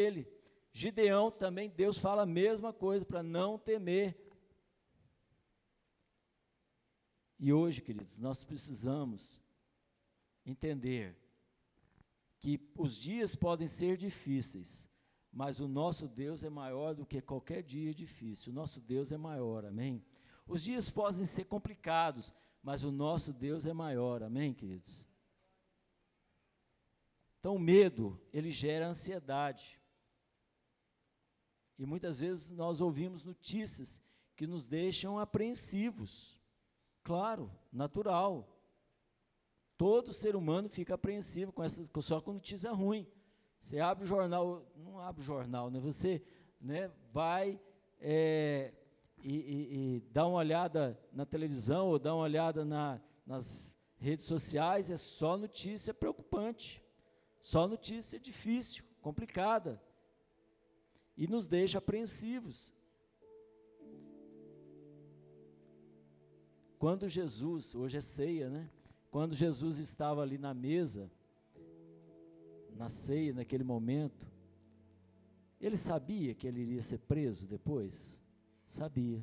ele. Gideão também, Deus fala a mesma coisa, para não temer. E hoje, queridos, nós precisamos entender que os dias podem ser difíceis, mas o nosso Deus é maior do que qualquer dia difícil. O nosso Deus é maior, amém? Os dias podem ser complicados, mas o nosso Deus é maior, amém, queridos? Então, o medo, ele gera ansiedade. E muitas vezes nós ouvimos notícias que nos deixam apreensivos. Claro, natural. Todo ser humano fica apreensivo só com notícia ruim. Você abre o jornal, não abre o jornal, né? Você, né, vai e dá uma olhada na televisão ou dá uma olhada nas redes sociais, é só notícia preocupante, só notícia difícil, complicada, e nos deixa apreensivos. Quando Jesus, hoje é ceia, né? Quando Jesus estava ali na mesa, na ceia, naquele momento, ele sabia que ele iria ser preso depois? Sabia.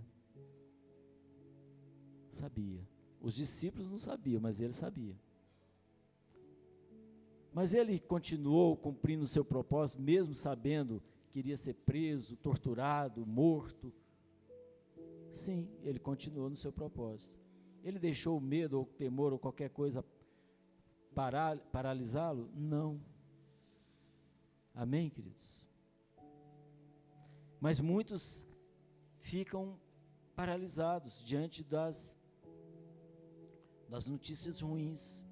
Sabia. Os discípulos não sabiam, mas ele sabia. Mas ele continuou cumprindo o seu propósito, mesmo sabendo que iria ser preso, torturado, morto. Sim, ele continuou no seu propósito. Ele deixou o medo ou o temor ou qualquer coisa paralisá-lo? Não. Amém, queridos? Mas muitos ficam paralisados diante das notícias ruins.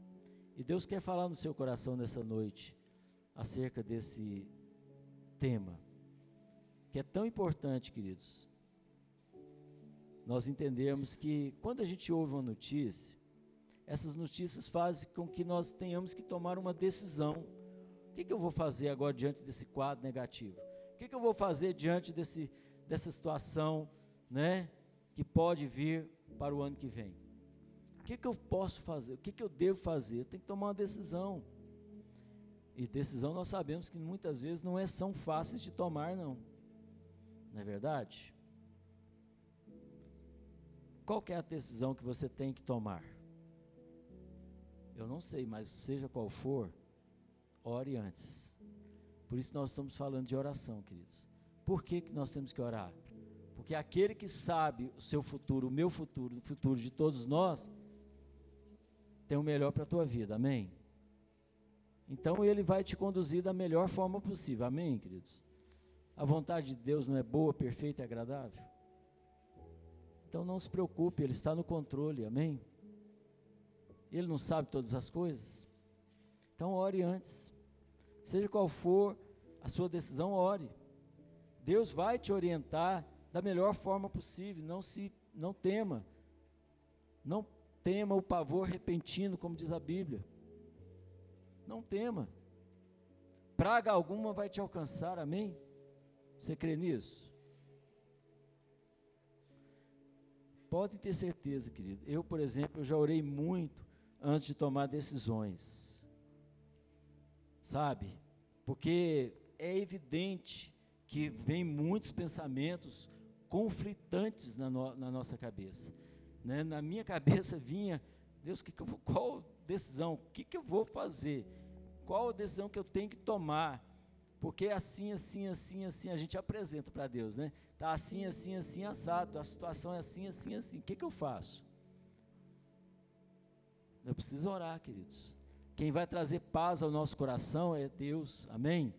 E Deus quer falar no seu coração nessa noite acerca desse tema, que é tão importante, queridos. Nós entendemos que quando a gente ouve uma notícia, essas notícias fazem com que nós tenhamos que tomar uma decisão. O que eu vou fazer agora diante desse quadro negativo? O que eu vou fazer diante dessa situação, né, que pode vir para o ano que vem? O que eu posso fazer? O que eu devo fazer? Eu tenho que tomar uma decisão. E decisão nós sabemos que muitas vezes não são fáceis de tomar, não. Não é verdade? Qual que é a decisão que você tem que tomar? Eu não sei, mas seja qual for, ore antes. Por isso nós estamos falando de oração, queridos. Por que nós temos que orar? Porque aquele que sabe o seu futuro, o meu futuro, o futuro de todos nós, tem o melhor para a tua vida, amém? Então ele vai te conduzir da melhor forma possível, amém, queridos? A vontade de Deus não é boa, perfeita e agradável? Então não se preocupe, Ele está no controle, amém? Ele não sabe todas as coisas? Então ore antes. Seja qual for a sua decisão, ore. Deus vai te orientar da melhor forma possível. Não tema. Não tema o pavor repentino, como diz a Bíblia. Não tema. Praga alguma vai te alcançar, amém? Você crê nisso? Pode ter certeza, querido. Eu, por exemplo, já orei muito antes de tomar decisões. Sabe? Porque é evidente que vem muitos pensamentos conflitantes na nossa cabeça. Né? Na minha cabeça vinha, Deus, qual decisão? O que eu vou fazer? Qual a decisão que eu tenho que tomar? Porque assim, a gente apresenta para Deus, né? Está assim, assado, a situação é assim. O que eu faço? Eu preciso orar, queridos. Quem vai trazer paz ao nosso coração é Deus, amém?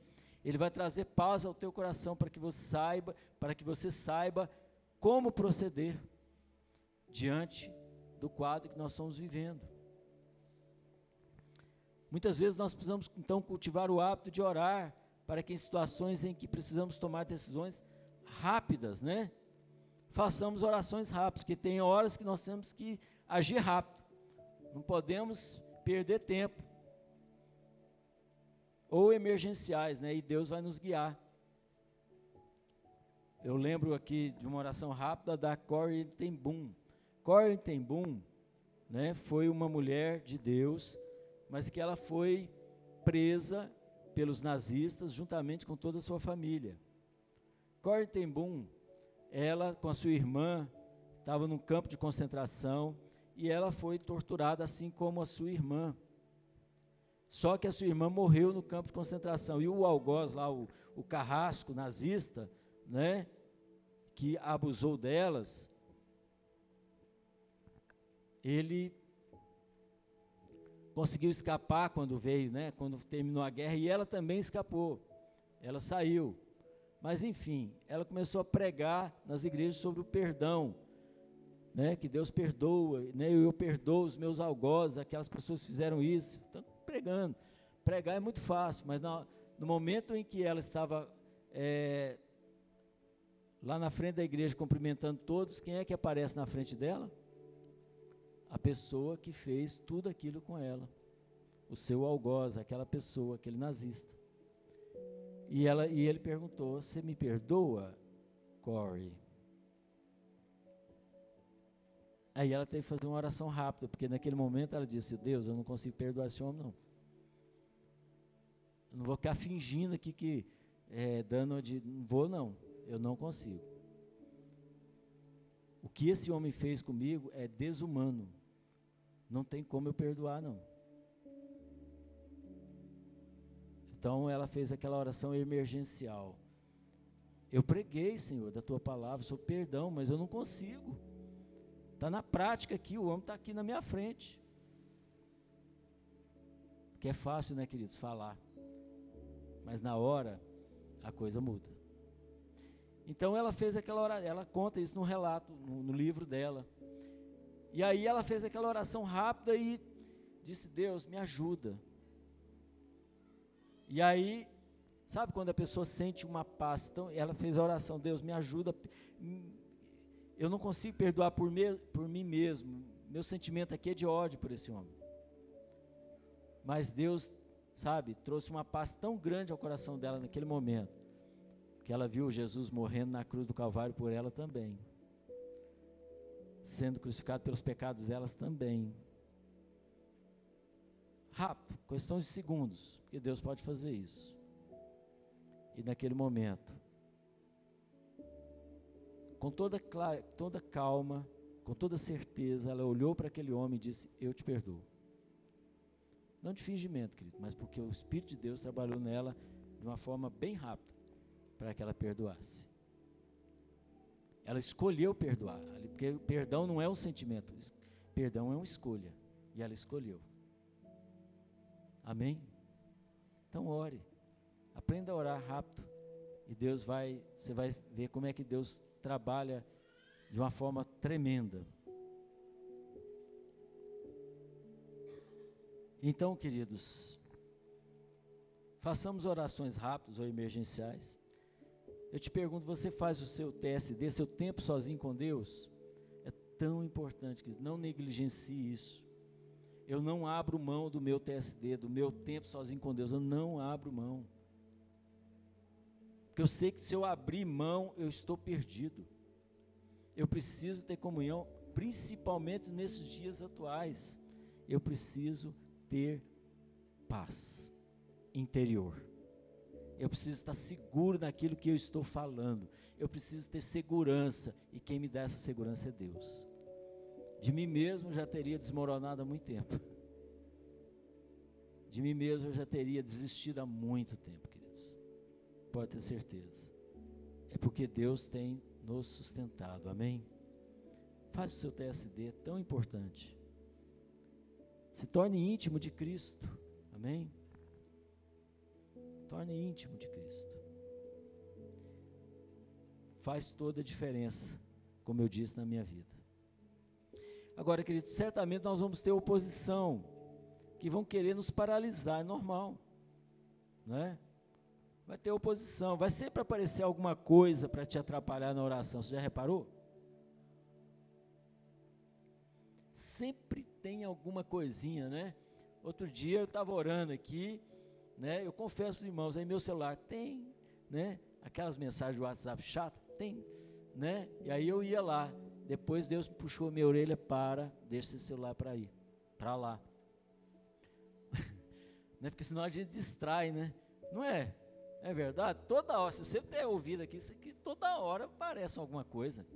Ele vai trazer paz ao teu coração para que você saiba como proceder diante do quadro que nós estamos vivendo. Muitas vezes nós precisamos então cultivar o hábito de orar, para que em situações em que precisamos tomar decisões rápidas, né? Façamos orações rápidas, porque tem horas que nós temos que agir rápido. Não podemos perder tempo. Ou emergenciais, né? E Deus vai nos guiar. Eu lembro aqui de uma oração rápida da Corrie ten Boom. Corrie ten Boom, né, foi uma mulher de Deus, mas que ela foi presa pelos nazistas, juntamente com toda a sua família. Corrie ten Boom, ela com a sua irmã, estava num campo de concentração, e ela foi torturada assim como a sua irmã. Só que a sua irmã morreu no campo de concentração, e o algoz lá, o carrasco nazista, né, que abusou delas, ele conseguiu escapar quando veio, né, quando terminou a guerra, e ela também escapou, ela saiu. Mas enfim, ela começou a pregar nas igrejas sobre o perdão, né, que Deus perdoa, né, eu perdoo os meus algozes, aquelas pessoas que fizeram isso, estão pregando. Pregar é muito fácil, mas no momento em que ela estava lá na frente da igreja cumprimentando todos, quem é que aparece na frente dela? A pessoa que fez tudo aquilo com ela, o seu algoz, aquela pessoa, aquele nazista. E ele perguntou: você me perdoa, Corrie? Aí ela teve que fazer uma oração rápida, porque naquele momento ela disse: Deus, eu não consigo perdoar esse homem, não. Eu não vou ficar fingindo aqui que não vou, não. Eu não consigo. O que esse homem fez comigo é desumano. Não tem como eu perdoar, não. Então ela fez aquela oração emergencial. Eu preguei, Senhor, da tua palavra sobre perdão, mas eu não consigo. Está na prática aqui, o homem está aqui na minha frente. Que é fácil, né, queridos, falar. Mas na hora, a coisa muda. Então ela fez aquela oração, ela conta isso no relato, no livro dela. E aí ela fez aquela oração rápida e disse: Deus, me ajuda. E aí, sabe quando a pessoa sente uma paz? Então, ela fez a oração: Deus, me ajuda. Eu não consigo perdoar por mim mesmo. Meu sentimento aqui é de ódio por esse homem. Mas Deus, sabe, trouxe uma paz tão grande ao coração dela naquele momento, que ela viu Jesus morrendo na cruz do Calvário por ela também, sendo crucificado pelos pecados delas também. Rápido, questão de segundos, porque Deus pode fazer isso. E naquele momento, com toda calma, com toda certeza, ela olhou para aquele homem e disse: eu te perdoo. Não de fingimento, querido, mas porque o Espírito de Deus trabalhou nela de uma forma bem rápida, para que ela perdoasse. Ela escolheu perdoar, porque perdão não é um sentimento, perdão é uma escolha, e ela escolheu. Amém? Então ore, aprenda a orar rápido, e você vai ver como é que Deus trabalha de uma forma tremenda. Então, queridos, façamos orações rápidas ou emergenciais. Eu te pergunto, você faz o seu TSD, seu tempo sozinho com Deus? É tão importante, querido, não negligencie isso. Eu não abro mão do meu TSD, do meu tempo sozinho com Deus, eu não abro mão. Porque eu sei que se eu abrir mão, eu estou perdido. Eu preciso ter comunhão, principalmente nesses dias atuais. Eu preciso ter paz interior. Eu preciso estar seguro naquilo que eu estou falando. Eu preciso ter segurança, e quem me dá essa segurança é Deus. De mim mesmo eu já teria desmoronado há muito tempo. De mim mesmo eu já teria desistido há muito tempo, queridos. Pode ter certeza. É porque Deus tem nos sustentado, amém? Faz o seu TSD, tão importante. Se torne íntimo de Cristo, amém? Torne íntimo de Cristo. Faz toda a diferença, como eu disse na minha vida. Agora, queridos, certamente nós vamos ter oposição, que vão querer nos paralisar, é normal, né? Vai ter oposição, vai sempre aparecer alguma coisa para te atrapalhar na oração, você já reparou? Sempre tem alguma coisinha, né? Outro dia eu estava orando aqui, né? Eu confesso, irmãos, aí meu celular tem, né? Aquelas mensagens do WhatsApp chatas, tem, né? E aí eu ia lá, depois Deus puxou a minha orelha deixa esse celular para lá. Né? Porque senão a gente distrai, né? Não é? É verdade? Toda hora, se você der ouvido aqui, isso aqui toda hora aparece alguma coisa.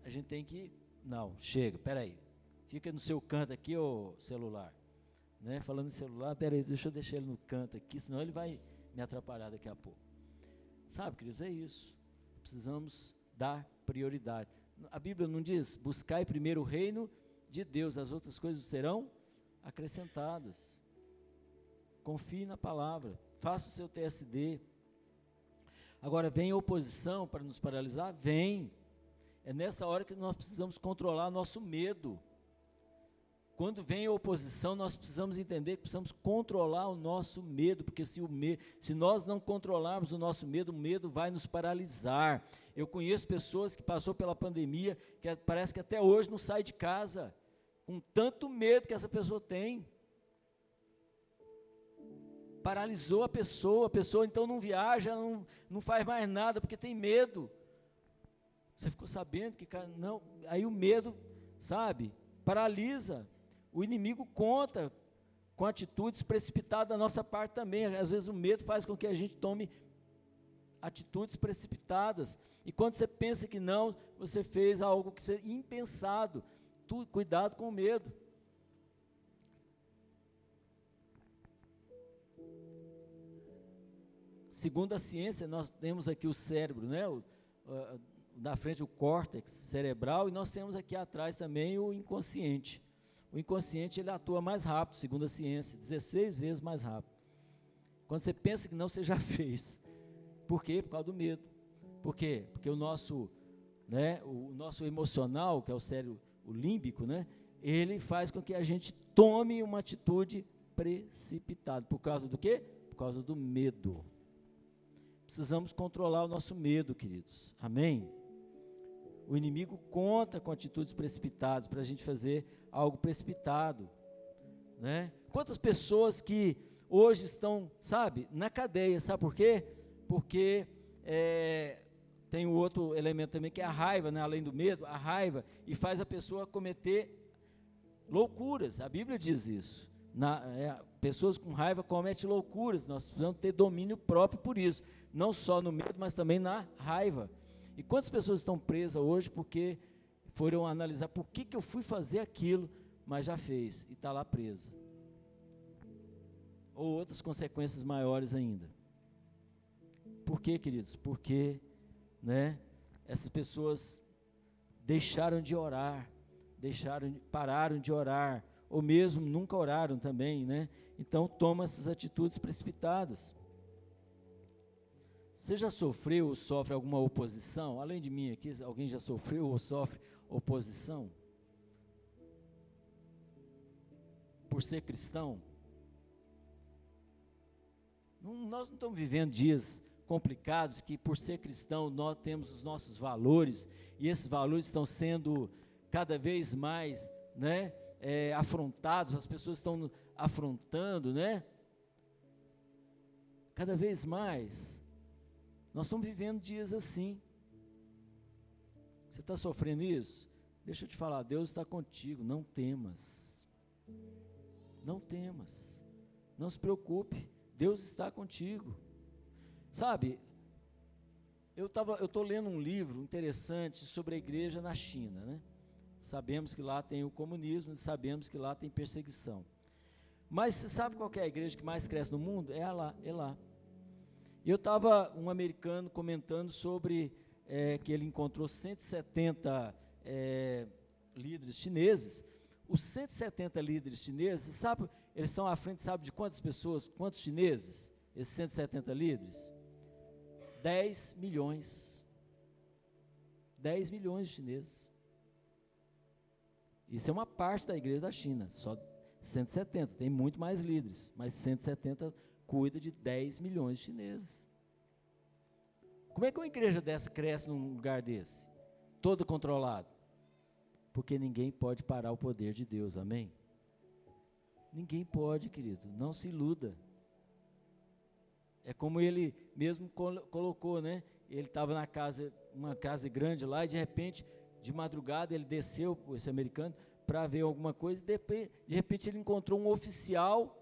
A gente tem que, não, chega, peraí. Fica no seu canto aqui, ô celular. Né? Falando em celular, peraí, deixa eu deixar ele no canto aqui, senão ele vai me atrapalhar daqui a pouco. Sabe, queridos, é isso. Precisamos dar prioridade. A Bíblia não diz, buscai primeiro o reino de Deus, as outras coisas serão acrescentadas. Confie na palavra, faça o seu TSD. Agora, vem oposição para nos paralisar? Vem. É nessa hora que nós precisamos controlar nosso medo. Quando vem a oposição, nós precisamos entender que precisamos controlar o nosso medo, porque se nós não controlarmos o nosso medo, o medo vai nos paralisar. Eu conheço pessoas que passou pela pandemia, que parece que até hoje não sai de casa, com tanto medo que essa pessoa tem. Paralisou a pessoa então não viaja, não faz mais nada, porque tem medo. Você ficou sabendo que, não, aí o medo, sabe, paralisa. O inimigo conta com atitudes precipitadas da nossa parte também. Às vezes o medo faz com que a gente tome atitudes precipitadas. E quando você pensa que não, você fez algo que é impensado. Cuidado com o medo. Segundo a ciência, nós temos aqui o cérebro, né? Na frente o córtex cerebral, e nós temos aqui atrás também o inconsciente. O inconsciente, ele atua mais rápido, segundo a ciência, 16 vezes mais rápido. Quando você pensa que não, você já fez. Por quê? Por causa do medo. Por quê? Porque o nosso emocional, que é o cérebro, o límbico, né? Ele faz com que a gente tome uma atitude precipitada. Por causa do quê? Por causa do medo. Precisamos controlar o nosso medo, queridos. Amém? O inimigo conta com atitudes precipitadas para a gente fazer algo precipitado, né? Quantas pessoas que hoje estão, sabe, na cadeia, sabe por quê? Porque tem um outro elemento também que é a raiva, né? Além do medo, a raiva, e faz a pessoa cometer loucuras. A Bíblia diz isso. Pessoas com raiva cometem loucuras. Nós precisamos ter domínio próprio por isso, não só no medo, mas também na raiva. E quantas pessoas estão presas hoje porque foram analisar por que eu fui fazer aquilo, mas já fez e está lá presa. Ou outras consequências maiores ainda. Por quê, queridos? Porque, né, essas pessoas deixaram de orar, pararam de orar, ou mesmo nunca oraram também, né? Então toma essas atitudes precipitadas. Você já sofreu ou sofre alguma oposição? Além de mim aqui, alguém já sofreu ou sofre oposição? Por ser cristão? Nós não estamos vivendo dias complicados que por ser cristão nós temos os nossos valores, e esses valores estão sendo cada vez mais, né, afrontados, as pessoas estão afrontando, né? Cada vez mais. Nós estamos vivendo dias assim. Você está sofrendo isso? Deixa eu te falar, Deus está contigo, não temas. Não temas. Não se preocupe, Deus está contigo. Sabe, eu estou lendo um livro interessante sobre a igreja na China, né? Sabemos que lá tem o comunismo, sabemos que lá tem perseguição. Mas você sabe qual que é a igreja que mais cresce no mundo? É lá. Eu estava, um americano comentando sobre que ele encontrou 170 líderes chineses. Os 170 líderes chineses, sabe, eles estão à frente, sabe de quantas pessoas, quantos chineses? Esses 170 líderes? 10 milhões. 10 milhões de chineses. Isso é uma parte da igreja da China, só 170, tem muito mais líderes, mas 170 cuida de 10 milhões de chineses. Como é que uma igreja dessa cresce num lugar desse? Todo controlado? Porque ninguém pode parar o poder de Deus, amém? Ninguém pode, querido, não se iluda. É como ele mesmo colocou, né? Ele estava na casa, uma casa grande lá, e de repente, de madrugada, ele desceu, esse americano, para ver alguma coisa, e de repente ele encontrou um oficial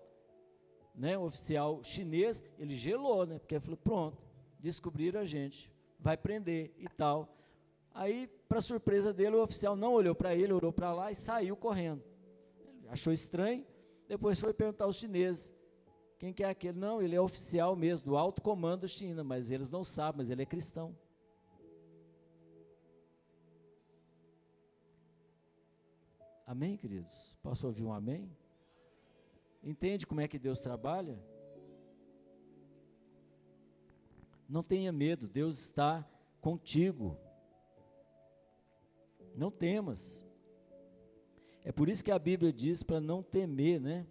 né, o oficial chinês, ele gelou, né, porque ele falou, pronto, descobriram a gente, vai prender e tal. Aí, para surpresa dele, o oficial não olhou para ele, olhou para lá e saiu correndo. Ele achou estranho, depois foi perguntar aos chineses, quem que é aquele? Não, ele é oficial mesmo, do alto comando da China, mas eles não sabem, mas ele é cristão. Amém, queridos? Posso ouvir um amém? Entende como é que Deus trabalha? Não tenha medo, Deus está contigo. Não temas. É por isso que a Bíblia diz para não temer, né?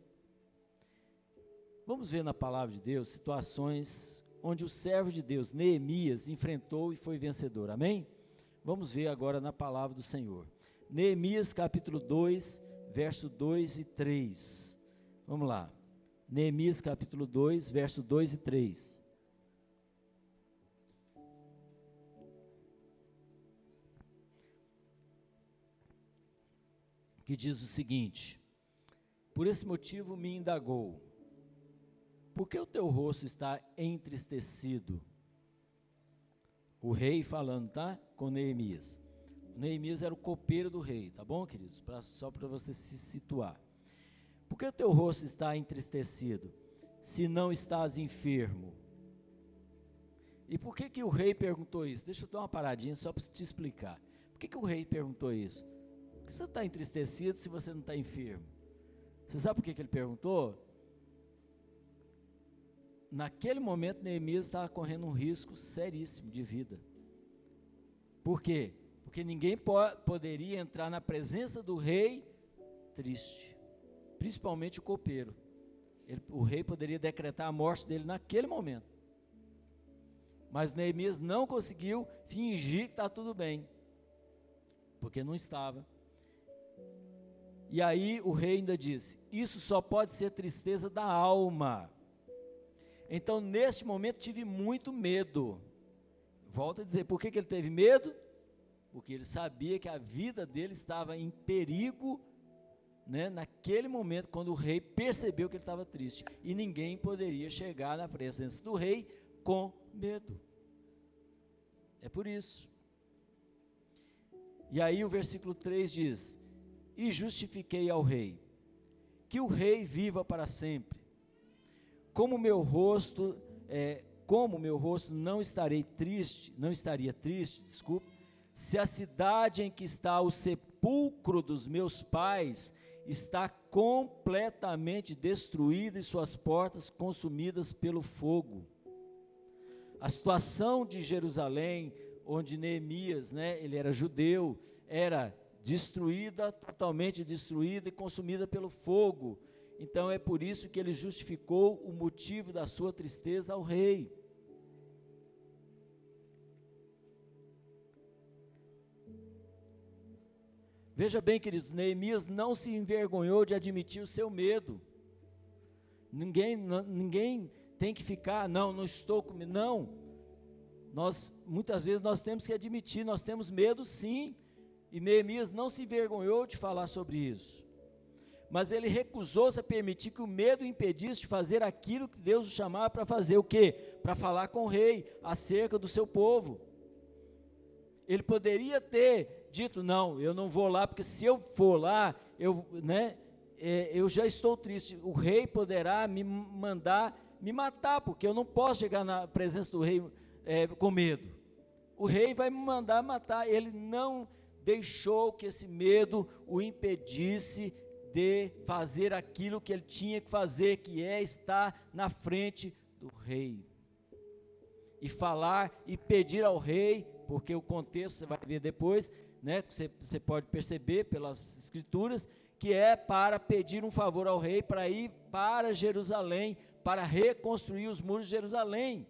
Vamos ver na palavra de Deus situações onde o servo de Deus, Neemias, enfrentou e foi vencedor. Amém? Vamos ver agora na palavra do Senhor. Neemias capítulo 2, verso 2 e 3. Vamos lá. Neemias capítulo 2, verso 2 e 3. Que diz o seguinte: por esse motivo me indagou, por que o teu rosto está entristecido? O rei falando, tá? Com Neemias. Neemias era o copeiro do rei, tá bom, queridos? Só para você se situar. Por que o teu rosto está entristecido, se não estás enfermo? E por que o rei perguntou isso? Deixa eu dar uma paradinha só para te explicar. Por que o rei perguntou isso? Por que você está entristecido se você não está enfermo? Você sabe por que ele perguntou? Naquele momento, Neemias estava correndo um risco seríssimo de vida. Por quê? Porque ninguém poderia entrar na presença do rei triste, principalmente o copeiro. O rei poderia decretar a morte dele naquele momento. Mas Neemias não conseguiu fingir que está tudo bem, porque não estava. E aí o rei ainda disse, isso só pode ser tristeza da alma. Então neste momento tive muito medo. Volto a dizer, por que ele teve medo? Porque ele sabia que a vida dele estava em perigo, né, naquele momento, quando o rei percebeu que ele estava triste. E ninguém poderia chegar na presença do rei com medo. É por isso. E aí o versículo 3 diz, e justifiquei ao rei, que o rei viva para sempre. Como meu rosto não estaria triste, se a cidade em que está o sepulcro dos meus pais está completamente destruída e suas portas consumidas pelo fogo. A situação de Jerusalém, onde Neemias, né, ele era judeu, era destruída, totalmente destruída e consumida pelo fogo. Então é por isso que ele justificou o motivo da sua tristeza ao rei. Veja bem, queridos, Neemias não se envergonhou de admitir o seu medo. Ninguém tem que ficar, não estou com medo, não. Muitas vezes nós temos que admitir, nós temos medo sim, e Neemias não se envergonhou de falar sobre isso. Mas ele recusou-se a permitir que o medo o impedisse de fazer aquilo que Deus o chamava para fazer, o quê? Para falar com o rei acerca do seu povo. Ele poderia ter dito, não, eu não vou lá, porque se eu for lá, eu já estou triste, o rei poderá me mandar me matar, porque eu não posso chegar na presença do rei com medo. O rei vai me mandar matar. Ele não deixou que esse medo o impedisse de fazer aquilo que ele tinha que fazer, que é estar na frente do rei. E falar e pedir ao rei, porque o contexto você vai ver depois, né, você pode perceber pelas escrituras, que é para pedir um favor ao rei, para ir para Jerusalém, para reconstruir os muros de Jerusalém.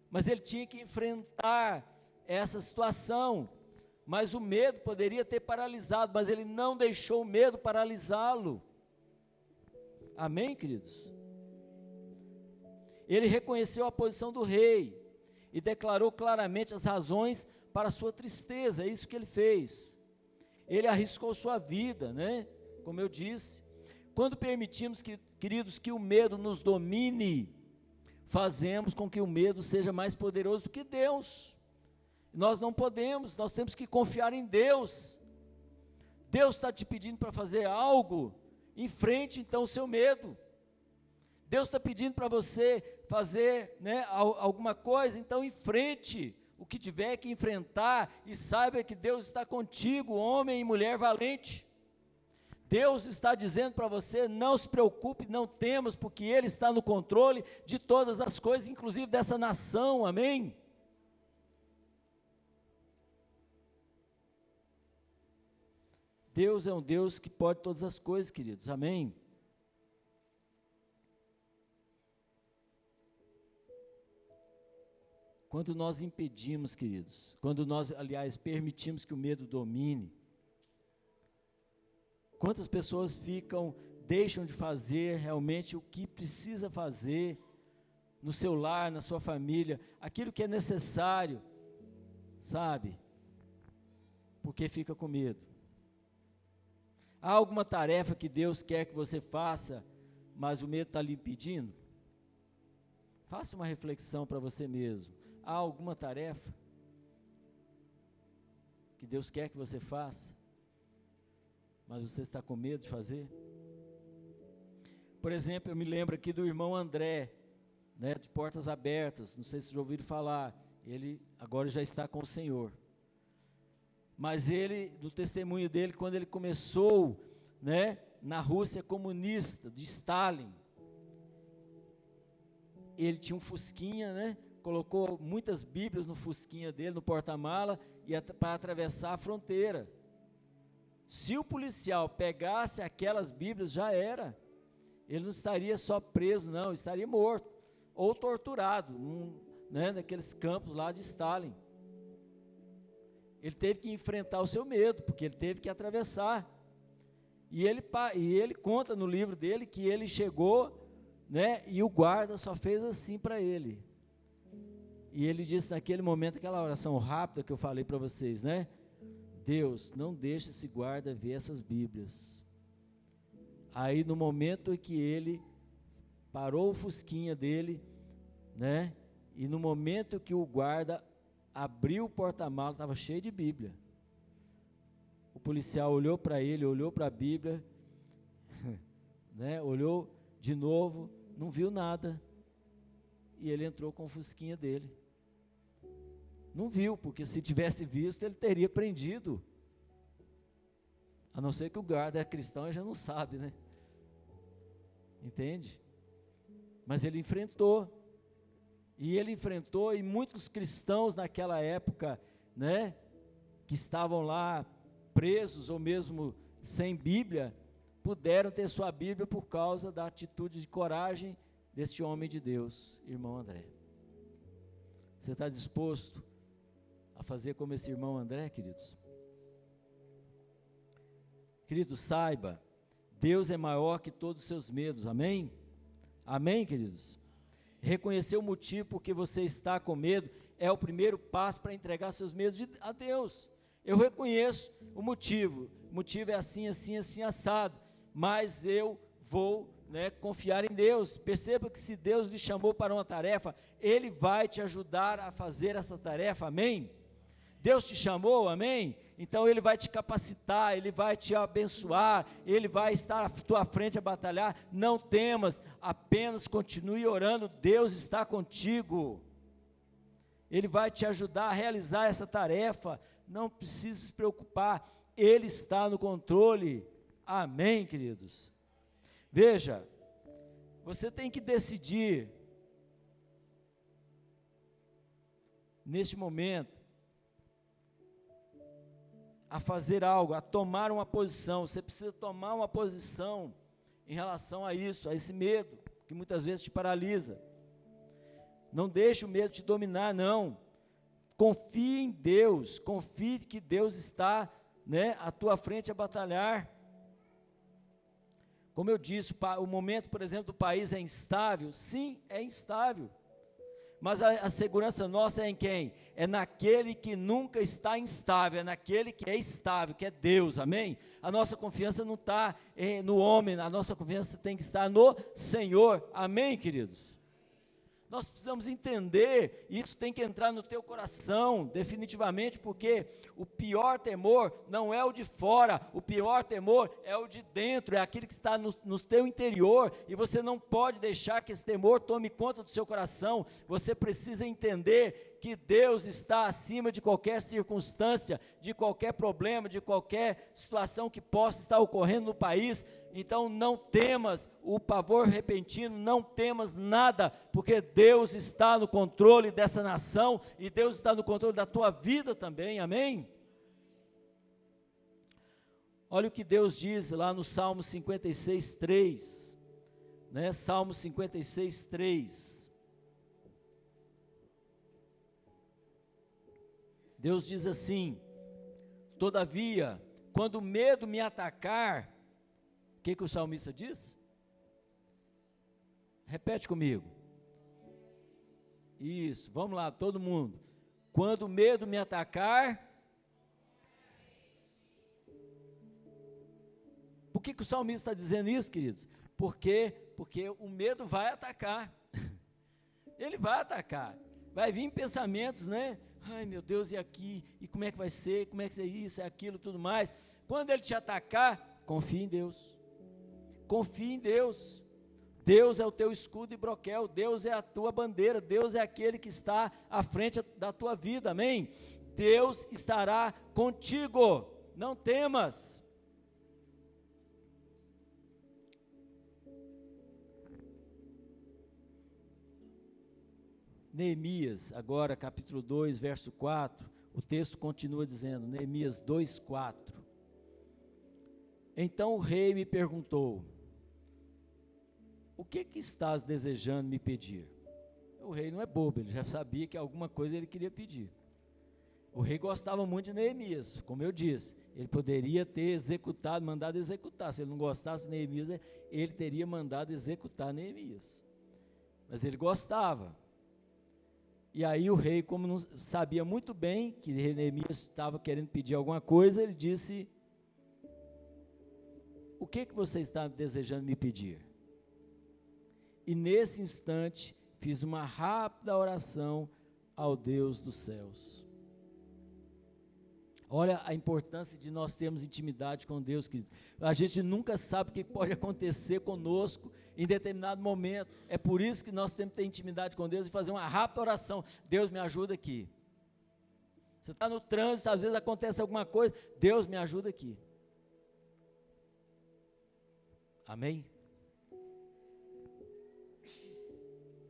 Mas ele tinha que enfrentar essa situação, mas o medo poderia ter paralisado, mas ele não deixou o medo paralisá-lo. Amém, queridos? Ele reconheceu a posição do rei e declarou claramente as razões para a sua tristeza. É isso que ele fez. Ele arriscou sua vida, né? Como eu disse, Quando permitimos, queridos, que o medo nos domine, fazemos com que o medo seja mais poderoso do que Deus. Nós não podemos, nós temos que confiar em Deus. Deus está te pedindo para fazer algo, enfrente então o seu medo. Deus está pedindo para você fazer, né, alguma coisa, então enfrente o que tiver que enfrentar e saiba que Deus está contigo, homem e mulher valente. Deus está dizendo para você, não se preocupe, não temas, porque Ele está no controle de todas as coisas, inclusive dessa nação, amém? Deus é um Deus que pode todas as coisas, queridos, amém? Quando nós impedimos, queridos, quando nós, aliás, permitimos que o medo domine, quantas pessoas deixam de fazer realmente o que precisa fazer no seu lar, na sua família, aquilo que é necessário, sabe? Porque fica com medo. Há alguma tarefa que Deus quer que você faça, mas o medo está lhe impedindo? Faça uma reflexão para você mesmo. Há alguma tarefa que Deus quer que você faça, mas você está com medo de fazer? Por exemplo, eu me lembro aqui do irmão André, né, de Portas Abertas, não sei se já ouviram falar, ele agora já está com o Senhor. Mas ele, do testemunho dele, quando ele começou, né, na Rússia comunista, de Stalin, ele tinha um fusquinha, né, colocou muitas bíblias no fusquinha dele, no porta-mala, para atravessar a fronteira. Se o policial pegasse aquelas bíblias, já era. Ele não estaria só preso, não, estaria morto, ou torturado, né, naqueles campos lá de Stalin. Ele teve que enfrentar o seu medo, porque ele teve que atravessar. E ele conta no livro dele que ele chegou, né, e o guarda só fez assim para ele. E ele disse naquele momento, aquela oração rápida que eu falei para vocês, né? Deus, não deixe esse guarda ver essas bíblias. Aí no momento em que ele parou o fusquinha dele, né? E no momento que o guarda abriu o porta-malas, estava cheio de Bíblia. O policial olhou para ele, olhou para a Bíblia, né? Olhou de novo, não viu nada. E ele entrou com o fusquinha dele. Não viu, porque se tivesse visto, ele teria prendido. A não ser que o guarda é cristão e já não sabe, né? Entende? Mas ele enfrentou. E ele enfrentou, e muitos cristãos naquela época, né, que estavam lá presos ou mesmo sem Bíblia, puderam ter sua Bíblia por causa da atitude de coragem desse homem de Deus, irmão André. Você está disposto a fazer como esse irmão André, queridos? Queridos, saiba, Deus é maior que todos os seus medos, amém? Amém, queridos? Reconhecer o motivo por que você está com medo é o primeiro passo para entregar seus medos a Deus. Eu reconheço o motivo é assim, assim, assim, assado, mas eu vou, né, confiar em Deus. Perceba que se Deus lhe chamou para uma tarefa, Ele vai te ajudar a fazer essa tarefa, amém? Deus te chamou, amém? Então Ele vai te capacitar, Ele vai te abençoar, Ele vai estar à tua frente a batalhar. Não temas, apenas continue orando, Deus está contigo. Ele vai te ajudar a realizar essa tarefa, não precisa se preocupar, Ele está no controle, amém, queridos? Veja, você tem que decidir, neste momento, a fazer algo, a tomar uma posição. Você precisa tomar uma posição em relação a isso, a esse medo, que muitas vezes te paralisa. Não deixe o medo te dominar, não. Confie em Deus, confie que Deus está, né, à tua frente a batalhar. Como eu disse, o momento, por exemplo, do país é instável. Sim, é instável. Mas a segurança nossa é em quem? É naquele que nunca está instável, é naquele que é estável, que é Deus, amém? A nossa confiança não está no homem, a nossa confiança tem que estar no Senhor, amém, queridos? Nós precisamos entender, e isso tem que entrar no teu coração, definitivamente, porque o pior temor não é o de fora, o pior temor é o de dentro, é aquele que está no teu interior, e você não pode deixar que esse temor tome conta do seu coração. Você precisa entender que Deus está acima de qualquer circunstância, de qualquer problema, de qualquer situação que possa estar ocorrendo no país. Então não temas o pavor repentino, não temas nada, porque Deus está no controle dessa nação, e Deus está no controle da tua vida também, amém? Olha o que Deus diz lá no Salmo 56, 3, né? Salmo 56, 3. Deus diz assim: todavia, quando o medo me atacar, o que o salmista diz? Repete comigo. Isso, vamos lá, todo mundo. Quando o medo me atacar, por que o salmista está dizendo isso, queridos? Porque o medo vai atacar. Ele vai atacar. Vai vir pensamentos, né? Ai meu Deus, e aqui? E como é que vai ser? Como é que vai ser isso, aquilo, tudo mais? Quando ele te atacar, confie em Deus. Confie em Deus. Deus é o teu escudo e broquel, Deus é a tua bandeira, Deus é aquele que está à frente da tua vida, amém? Deus estará contigo, não temas. Neemias, agora capítulo 2, verso 4, o texto continua dizendo, Neemias 2, 4. Então o rei me perguntou: o que estás desejando me pedir? O rei não é bobo, ele já sabia que alguma coisa ele queria pedir. O rei gostava muito de Neemias, como eu disse, ele poderia ter executado, mandado executar. Se ele não gostasse de Neemias, ele teria mandado executar Neemias. Mas ele gostava. E aí o rei, como não sabia muito bem que Neemias estava querendo pedir alguma coisa, ele disse: o que você está desejando me pedir? E nesse instante, fiz uma rápida oração ao Deus dos céus. Olha a importância de nós termos intimidade com Deus, querido. A gente nunca sabe o que pode acontecer conosco em determinado momento. É por isso que nós temos que ter intimidade com Deus e fazer uma rápida oração. Deus, me ajuda aqui. Você está no trânsito, às vezes acontece alguma coisa, Deus, me ajuda aqui. Amém?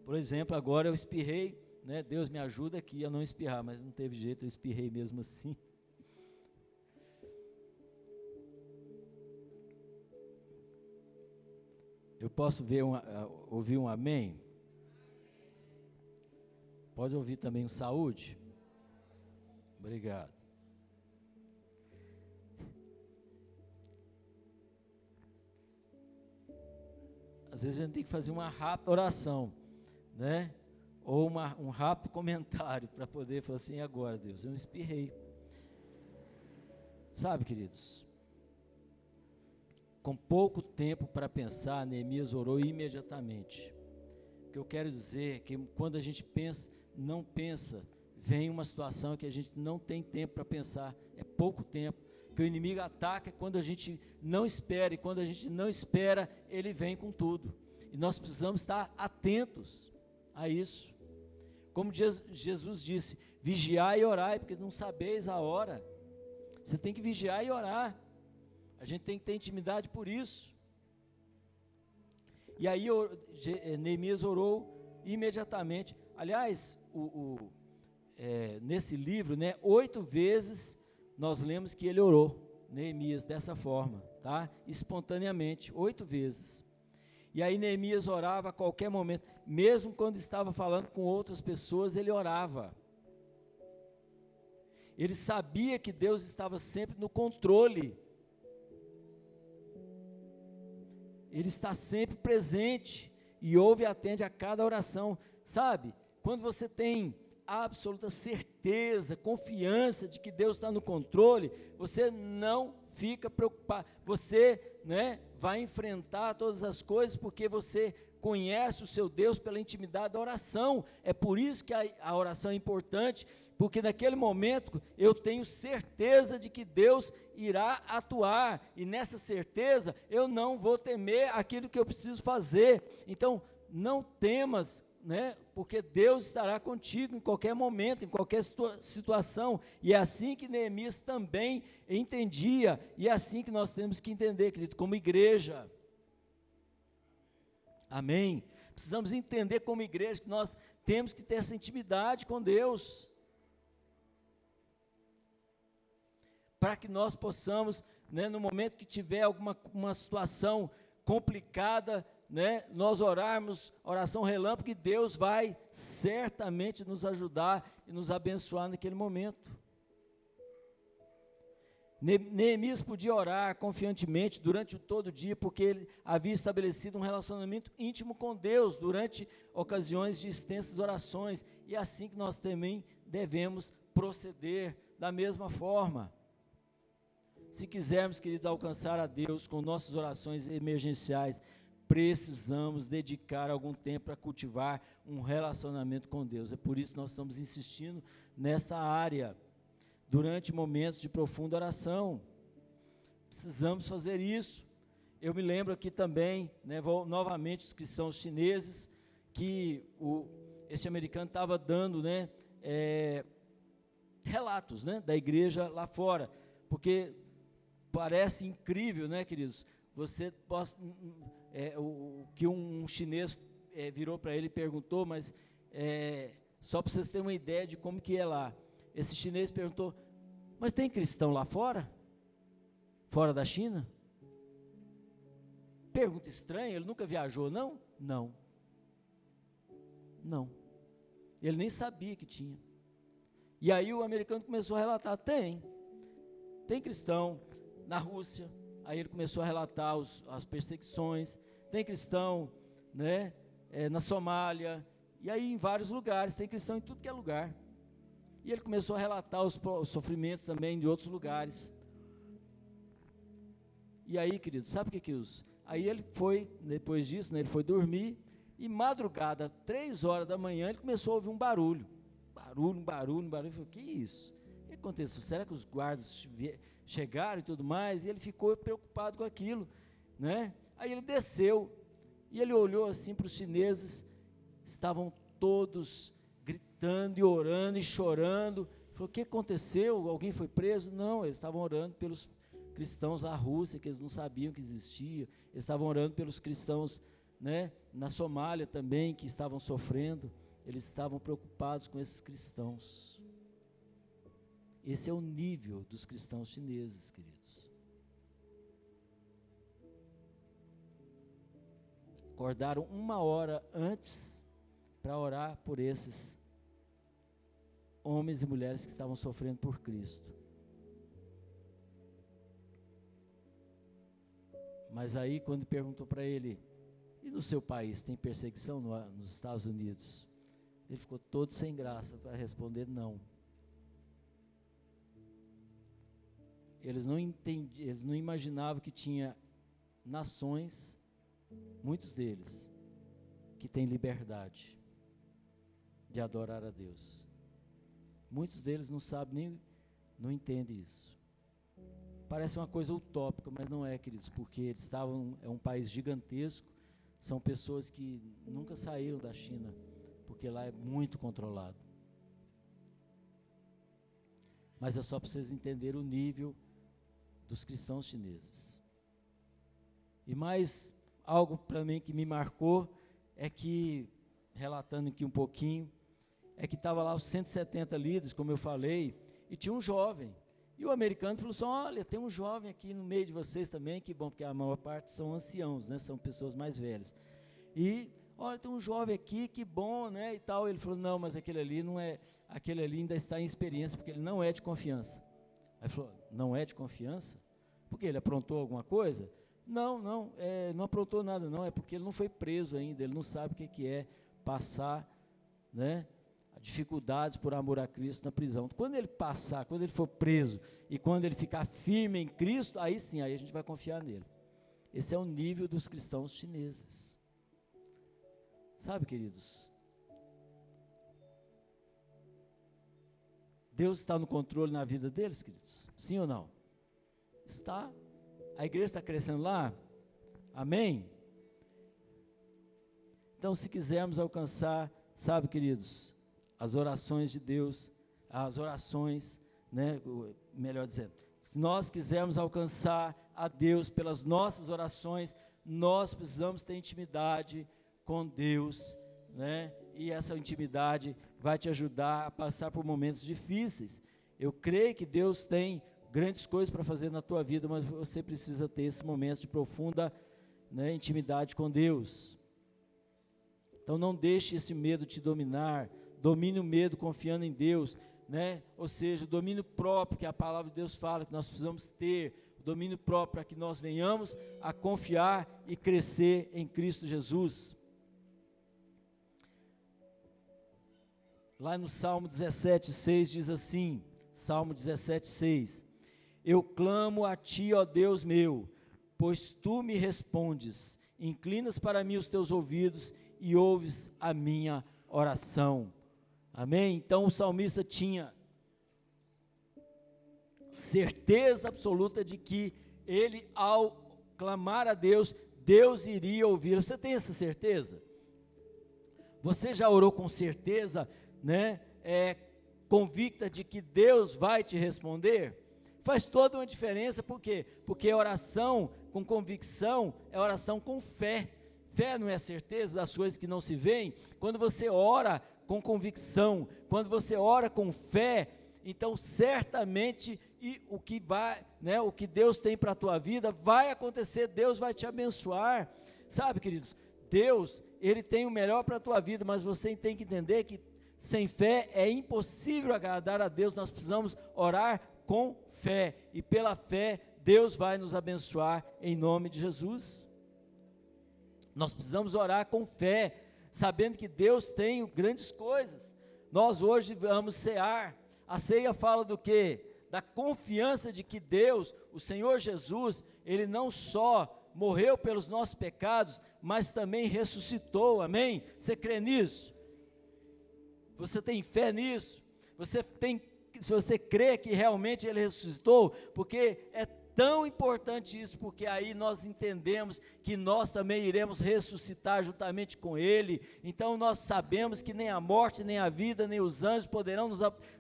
Por exemplo, agora eu espirrei, né? Deus me ajuda aqui a não espirrar, mas não teve jeito, eu espirrei mesmo assim. Eu posso ouvir um amém? Pode ouvir também um saúde? Obrigado. Às vezes a gente tem que fazer uma rápida oração, né? Ou um rápido comentário para poder falar assim: agora Deus, eu espirrei. Sabe, queridos, com pouco tempo para pensar, Neemias orou imediatamente. O que eu quero dizer é que quando a gente não pensa, vem uma situação que a gente não tem tempo para pensar, é pouco tempo, que o inimigo ataca quando a gente não espera, e quando a gente não espera, ele vem com tudo, e nós precisamos estar atentos a isso. Como Jesus disse: vigiai e orai, porque não sabeis a hora. Você tem que vigiar e orar, a gente tem que ter intimidade por isso. E aí Neemias orou imediatamente. Aliás, nesse livro, né, 8 vezes nós lemos que ele orou, Neemias, dessa forma, tá? Espontaneamente, 8 vezes. E aí Neemias orava a qualquer momento, mesmo quando estava falando com outras pessoas, ele orava. Ele sabia que Deus estava sempre no controle. Ele está sempre presente e ouve e atende a cada oração, sabe? quando você tem absoluta certeza, confiança de que Deus está no controle, você não fica preocupado, você, né, vai enfrentar todas as coisas, porque você conhece o seu Deus pela intimidade da oração. É por isso que a oração é importante, porque naquele momento eu tenho certeza de que Deus irá atuar, e nessa certeza eu não vou temer aquilo que eu preciso fazer. Então, não temas, né, porque Deus estará contigo em qualquer momento, em qualquer situação, e é assim que Neemias também entendia, e é assim que nós temos que entender, querido, como igreja. Amém? Precisamos entender como igreja que nós temos que ter essa intimidade com Deus, para que nós possamos, né, no momento que tiver uma situação complicada, né, nós orarmos, oração relâmpago, que Deus vai certamente nos ajudar e nos abençoar naquele momento. Neemias podia orar confiantemente durante todo o dia, porque ele havia estabelecido um relacionamento íntimo com Deus durante ocasiões de extensas orações, e é assim que nós também devemos proceder da mesma forma. Se quisermos, queridos, alcançar a Deus com nossas orações emergenciais, precisamos dedicar algum tempo para cultivar um relacionamento com Deus. É por isso que nós estamos insistindo nesta área, durante momentos de profunda oração. Precisamos fazer isso. Eu me lembro aqui também, né, novamente os cristãos chineses, que esse americano estava dando, né, relatos, né, da igreja lá fora, porque parece incrível, né, queridos, você possa, o que um chinês virou para ele e perguntou, mas só para vocês terem uma ideia de como que é lá. Esse chinês perguntou: mas tem cristão lá fora? Fora da China? Pergunta estranha, ele nunca viajou, não? Não. Não. Ele nem sabia que tinha. E aí o americano começou a relatar: tem cristão na Rússia. Aí ele começou a relatar as perseguições. Tem cristão, né, na Somália, e aí em vários lugares, tem cristão em tudo que é lugar. E ele começou a relatar os sofrimentos também de outros lugares. E aí, queridos, sabe o que aí ele foi, depois disso, né, ele foi dormir, e madrugada, 3 horas da manhã, ele começou a ouvir um barulho. Um barulho. Ele falou: que isso? O que aconteceu? Será que os guardas chegaram e tudo mais? E ele ficou preocupado com aquilo, né? Aí ele desceu, e ele olhou assim para os chineses, estavam todos gritando e orando e chorando. Falou: o que aconteceu? Alguém foi preso? Não, eles estavam orando pelos cristãos da Rússia, que eles não sabiam que existia. Eles estavam orando pelos cristãos, né, na Somália também, que estavam sofrendo. Eles estavam preocupados com esses cristãos. Esse é o nível dos cristãos chineses, queridos. Acordaram 1 hora antes para orar por esses homens e mulheres que estavam sofrendo por Cristo. Mas aí, quando perguntou para ele: e no seu país tem perseguição nos Estados Unidos? Ele ficou todo sem graça para responder: não. Eles não entendiam, eles não imaginavam que tinha nações, muitos deles, que têm liberdade de adorar a Deus. Muitos deles não sabem não entendem isso. Parece uma coisa utópica, mas não é, queridos, porque eles é um país gigantesco, são pessoas que nunca saíram da China, porque lá é muito controlado. Mas é só para vocês entenderem o nível dos cristãos chineses. E mais algo para mim que me marcou é que, relatando aqui um pouquinho, é que estava lá os 170 líderes, como eu falei, e tinha um jovem. E o americano falou assim: olha, tem um jovem aqui no meio de vocês também, que bom, porque a maior parte são anciãos, né, são pessoas mais velhas. E, olha, tem um jovem aqui, que bom, né, e tal. Ele falou: não, mas aquele ali não é, aquele ali ainda está em experiência, porque ele não é de confiança. Aí ele falou: não é de confiança? Porque ele aprontou alguma coisa? Não, não aprontou nada não, é porque ele não foi preso ainda, ele não sabe o que é passar né, dificuldades por amor a Cristo na prisão. Quando ele passar, quando ele for preso e quando ele ficar firme em Cristo, aí sim, aí a gente vai confiar nele. Esse é o nível dos cristãos chineses. Sabe, queridos? Deus está no controle na vida deles, queridos? Sim ou não? Está. A igreja está crescendo lá? Amém? Então, se quisermos alcançar, sabe, queridos, as orações de Deus, as orações, né, melhor dizendo, se nós quisermos alcançar a Deus pelas nossas orações, nós precisamos ter intimidade com Deus, né, e essa intimidade vai te ajudar a passar por momentos difíceis. Eu creio que Deus tem grandes coisas para fazer na tua vida, mas você precisa ter esse momento de profunda, né, intimidade com Deus. Então não deixe esse medo te dominar, domine o medo confiando em Deus, né? Ou seja, o domínio próprio que a palavra de Deus fala que nós precisamos ter, o domínio próprio para que nós venhamos a confiar e crescer em Cristo Jesus. Lá no Salmo 17,6 diz assim, Salmo 17,6: Eu clamo a Ti, ó Deus meu, pois Tu me respondes, inclinas para mim os Teus ouvidos e ouves a minha oração. Amém? Então o salmista tinha certeza absoluta de que ele, ao clamar a Deus, Deus iria ouvir. Você tem essa certeza? Você já orou com certeza, né? Convicta de que Deus vai te responder? Faz toda uma diferença, por quê? Porque oração com convicção é oração com fé. Fé não é certeza das coisas que não se veem. Quando você ora com convicção, quando você ora com fé, então certamente o que vai, né, o que Deus tem para a tua vida vai acontecer, Deus vai te abençoar. Sabe, queridos, Deus, Ele tem o melhor para a tua vida, mas você tem que entender que sem fé é impossível agradar a Deus. Nós precisamos orar com fé, e pela fé Deus vai nos abençoar em nome de Jesus. Nós precisamos orar com fé, sabendo que Deus tem grandes coisas. Nós hoje vamos cear. A ceia fala do quê? Da confiança de que Deus, o Senhor Jesus, Ele não só morreu pelos nossos pecados, mas também ressuscitou, amém? Você crê nisso? Você tem fé nisso? Se você crê que realmente Ele ressuscitou, porque é tão importante isso, porque aí nós entendemos que nós também iremos ressuscitar juntamente com Ele. Então nós sabemos que nem a morte, nem a vida, nem os anjos poderão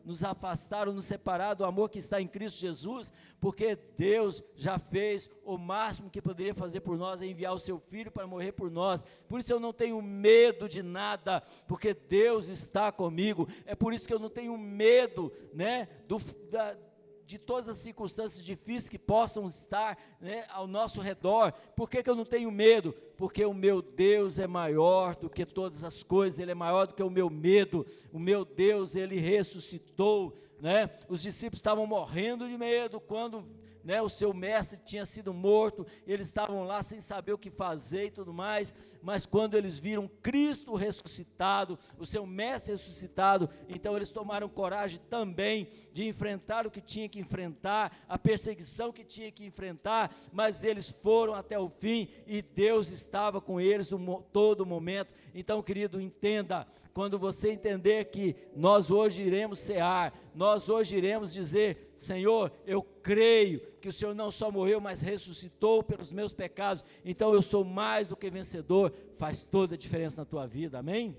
nos afastar ou nos separar do amor que está em Cristo Jesus, porque Deus já fez o máximo que poderia fazer por nós, é enviar o seu Filho para morrer por nós. Por isso eu não tenho medo de nada, porque Deus está comigo. É por isso que eu não tenho medo, né, de todas as circunstâncias difíceis que possam estar, né, ao nosso redor. Por que eu não tenho medo? Porque o meu Deus é maior do que todas as coisas, Ele é maior do que o meu medo. O meu Deus, Ele ressuscitou, né? Os discípulos estavam morrendo de medo quando, né, o seu mestre tinha sido morto, eles estavam lá sem saber o que fazer e tudo mais, mas quando eles viram Cristo ressuscitado, o seu mestre ressuscitado, então eles tomaram coragem também de enfrentar o que tinha que enfrentar, a perseguição que tinha que enfrentar, mas eles foram até o fim e Deus estava com eles todo momento. Então, querido, entenda, quando você entender que nós hoje iremos cear, nós hoje iremos dizer: Senhor, eu creio que o Senhor não só morreu, mas ressuscitou pelos meus pecados, então eu sou mais do que vencedor. Faz toda a diferença na tua vida, amém?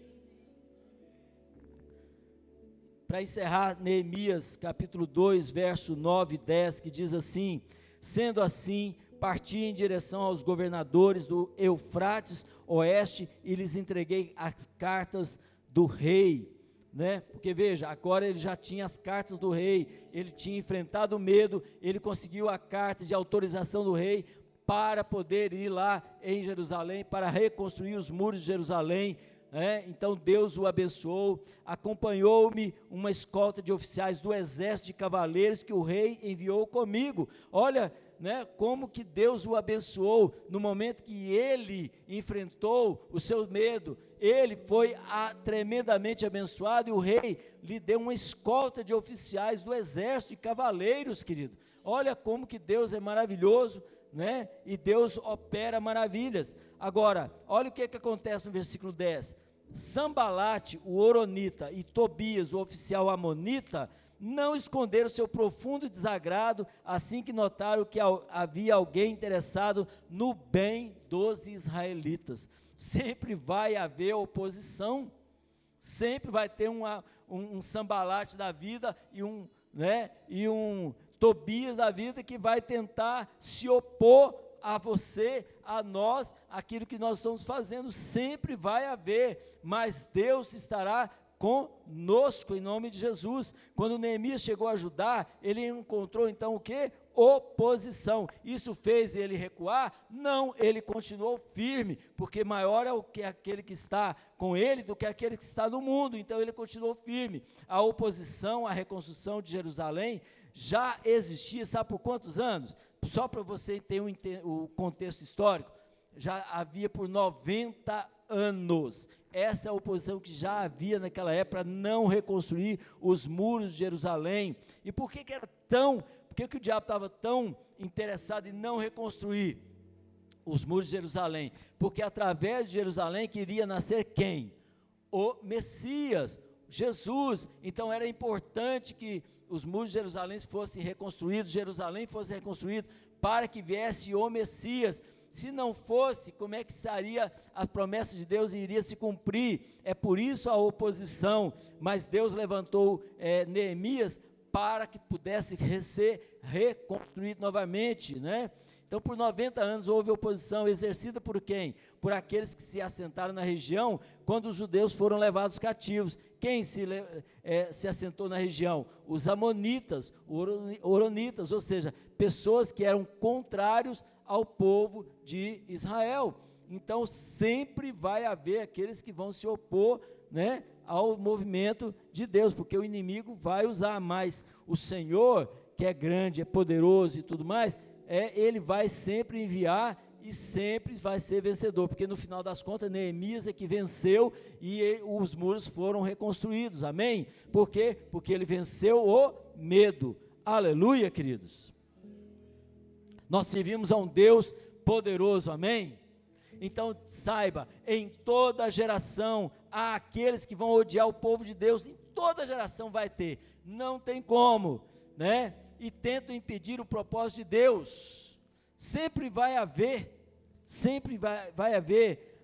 Para encerrar, Neemias capítulo 2, verso 9 e 10, que diz assim: sendo assim, parti em direção aos governadores do Eufrates oeste e lhes entreguei as cartas do rei, né? Porque veja, agora ele já tinha as cartas do rei, ele tinha enfrentado o medo, ele conseguiu a carta de autorização do rei para poder ir lá em Jerusalém, para reconstruir os muros de Jerusalém, né? Então Deus o abençoou. Acompanhou-me uma escolta de oficiais do exército de cavaleiros que o rei enviou comigo. Olha, né, como que Deus o abençoou no momento que ele enfrentou o seu medo. Ele foi tremendamente abençoado, e o rei lhe deu uma escolta de oficiais do exército e cavaleiros, querido. Olha como que Deus é maravilhoso, né? E Deus opera maravilhas. Agora, olha o que acontece no versículo 10. Sanbalate, o horonita, e Tobias, o oficial amonita, não esconderam seu profundo desagrado assim que notaram que havia alguém interessado no bem dos israelitas. Sempre vai haver oposição, sempre vai ter um Sanbalate da vida e um Tobias da vida que vai tentar se opor a você, a nós, aquilo que nós estamos fazendo. Sempre vai haver, mas Deus estará conosco em nome de Jesus. Quando Neemias chegou a Judá, ele encontrou então o que? Oposição. Isso fez ele recuar? Não, ele continuou firme, porque maior é o que aquele que está com ele do que aquele que está no mundo. Então ele continuou firme. A oposição à reconstrução de Jerusalém já existia, sabe por quantos anos? Só para você ter o contexto histórico, já havia por 90 anos. Essa é a oposição que já havia naquela época para não reconstruir os muros de Jerusalém. E por que era por que o diabo estava tão interessado em não reconstruir os muros de Jerusalém? Porque através de Jerusalém queria nascer quem? O Messias, Jesus. Então era importante que os muros de Jerusalém fossem reconstruídos, Jerusalém fosse reconstruído para que viesse o Messias. Se não fosse, como é que seria a promessa de Deus e iria se cumprir? É por isso a oposição, mas Deus levantou Neemias para que pudesse ser reconstruído novamente, né? Então, por 90 anos houve oposição exercida por quem? Por aqueles que se assentaram na região quando os judeus foram levados cativos. Quem se assentou na região? Os amonitas, oronitas, ou seja, pessoas que eram contrários ao povo de Israel. Então, sempre vai haver aqueles que vão se opor, né, ao movimento de Deus, porque o inimigo vai usar, mas o Senhor, que é grande, é poderoso e tudo mais, ele vai sempre enviar e sempre vai ser vencedor, porque no final das contas Neemias é que venceu e os muros foram reconstruídos, amém? Por quê? Porque ele venceu o medo, aleluia, queridos. Nós servimos a um Deus poderoso, amém? Então saiba, em toda geração há aqueles que vão odiar o povo de Deus, em toda geração vai ter, não tem como, né? E tentam impedir o propósito de Deus, sempre vai haver,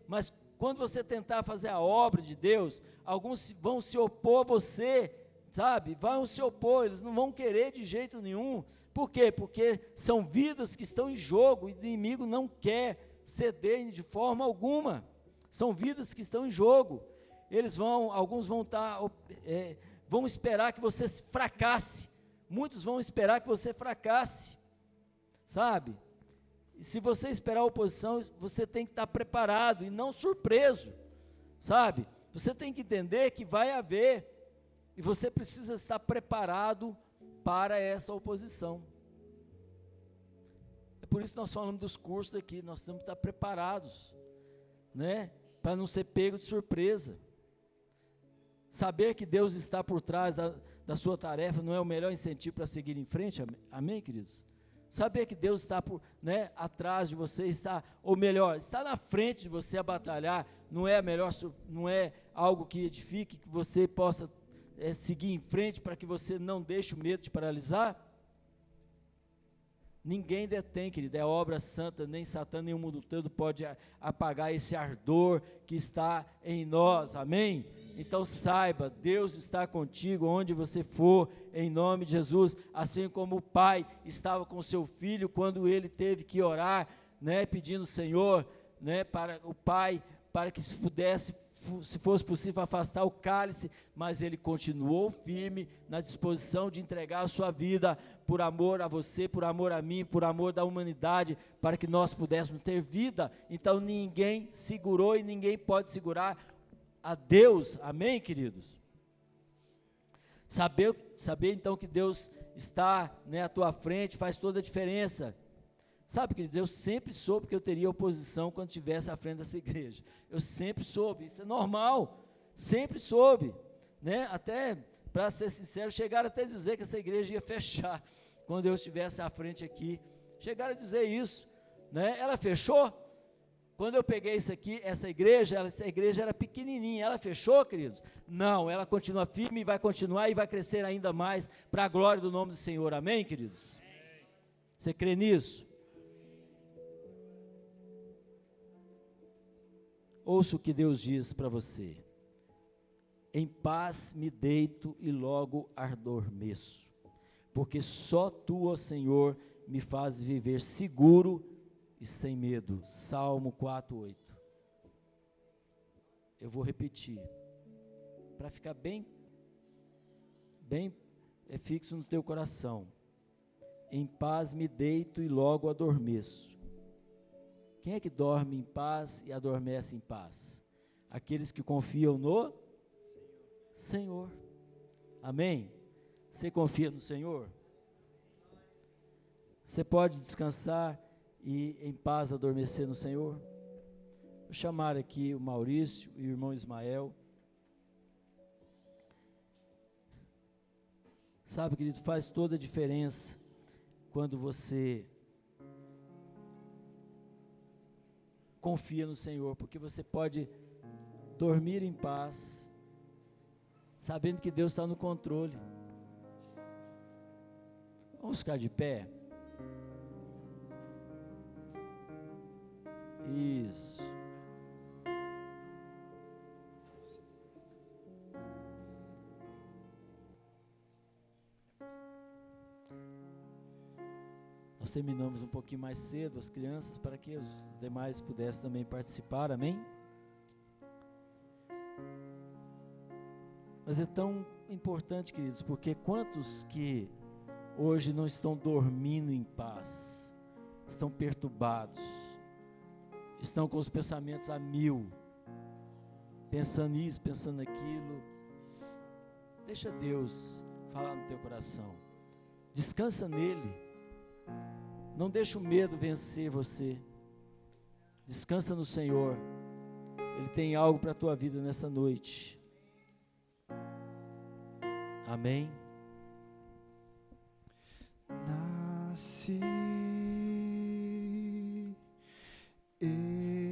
mas quando você tentar fazer a obra de Deus, alguns vão se opor a você, sabe, vão se opor, eles não vão querer de jeito nenhum. Por quê? Porque são vidas que estão em jogo, e o inimigo não quer ceder de forma alguma, são vidas que estão em jogo. Alguns vão esperar que você fracasse, muitos vão esperar que você fracasse, sabe? E se você esperar a oposição, você tem que estar preparado e não surpreso, sabe? Você tem que entender que vai haver, e você precisa estar preparado para essa oposição. É por isso que nós falamos dos cursos aqui, nós temos que estar preparados, né? Para não ser pego de surpresa. Saber que Deus está por trás da sua tarefa não é o melhor incentivo para seguir em frente, amém, queridos? Saber que Deus está atrás de você, está na frente de você a batalhar, não é algo que edifique, que você possa seguir em frente para que você não deixe o medo te paralisar. Ninguém detém, querido, é obra santa, nem Satã, nem o mundo todo pode apagar esse ardor que está em nós, amém? Então saiba, Deus está contigo onde você for, em nome de Jesus, assim como o pai estava com seu filho quando ele teve que orar, né, pedindo ao Senhor, né, para o pai, para que se fosse possível afastar o cálice, mas ele continuou firme na disposição de entregar a sua vida por amor a você, por amor a mim, por amor da humanidade, para que nós pudéssemos ter vida. Então ninguém segurou e ninguém pode segurar a Deus, amém, queridos? Saber então que Deus está, né, à tua frente faz toda a diferença. Sabe, queridos, eu sempre soube que eu teria oposição quando estivesse à frente dessa igreja. Eu sempre soube, isso é normal, sempre soube, né? Até, para ser sincero, chegaram até a dizer que essa igreja ia fechar quando eu estivesse à frente aqui. Chegaram a dizer isso, né? Ela fechou? Quando eu peguei isso aqui, essa igreja era pequenininha, ela fechou, queridos? Não, ela continua firme e vai continuar e vai crescer ainda mais para a glória do nome do Senhor, amém, queridos? Você crê nisso? Ouça o que Deus diz para você: em paz me deito e logo adormeço, porque só Tu, ó Senhor, me fazes viver seguro e sem medo. Salmo 4:8. Eu vou repetir, para ficar bem fixo no teu coração. Em paz me deito e logo adormeço. Quem é que dorme em paz e adormece em paz? Aqueles que confiam no Senhor. Amém? Você confia no Senhor? Você pode descansar e em paz adormecer no Senhor? Vou chamar aqui o Maurício e o irmão Ismael. Sabe, querido, faz toda a diferença quando você confia no Senhor, porque você pode dormir em paz, sabendo que Deus está no controle. Vamos ficar de pé? Isso. Nós terminamos um pouquinho mais cedo, as crianças, para que os demais pudessem também participar, amém? Mas é tão importante, queridos, porque quantos que hoje não estão dormindo em paz, estão perturbados, estão com os pensamentos a mil, pensando nisso, pensando naquilo. Deixa Deus falar no teu coração, descansa nele. Não deixa o medo vencer você. Descansa no Senhor. Ele tem algo para a tua vida nessa noite. Amém. Nasci.